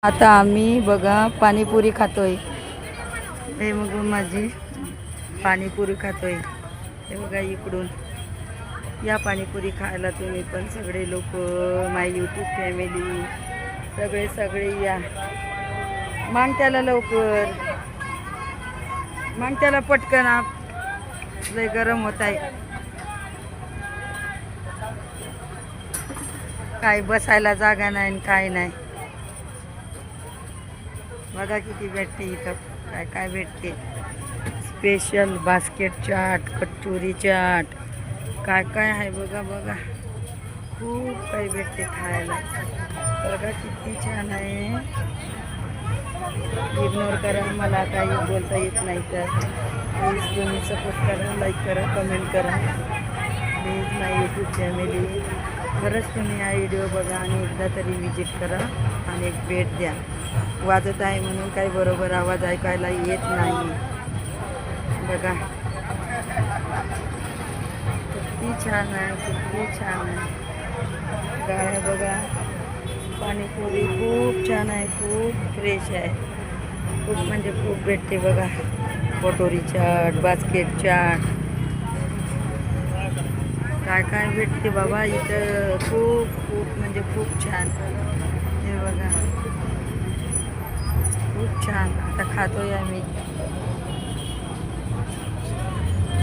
आता आम्ही बघा पाणीपुरी खातोय. हे मग माझी पाणीपुरी खातोय. हे बघा इकडून या पाणीपुरी खायला तुम्ही पण सगळे लोक, माय यूट्यूब फॅमिली सगळे सगळे या. मांग त्याला लवकर, मांग त्याला पटकन. लय गरम होत आहे. काय बसायला जागा नाही काय नाही. बघा किती भेटते इथं. काय काय भेटते. स्पेशल बास्केट चाट, कचोरी चाट, काय काय आहे बघा बघा. खूप काही भेटते खायला. बघा किती छान आहे. इग्नोर करा, मला काही बोलता येत नाही तर प्लीज तुम्ही सपोर्ट करा, लाईक करा, कमेंट करा प्लीज माय यूट्यूब फॅमिली. खरंच तुम्ही हा व्हिडिओ बघा आणि एकदा तरी विजिट करा आणि एक भेट द्या. वाजत आहे म्हणून काही बरोबर आवाज ऐकायला येत नाही. बघा किती छान आहे, किती छान आहे. काय बघा पाणीपुरी खूप छान आहे, खूप फ्रेश आहे. खूप म्हणजे खूप भेटते बघा. कटोरी चाट, बास्केट चाट, काय काय भेटते बाबा इथं. खूप खूप म्हणजे खूप छान. हे बघा खूप छान. आता खातोय आम्ही.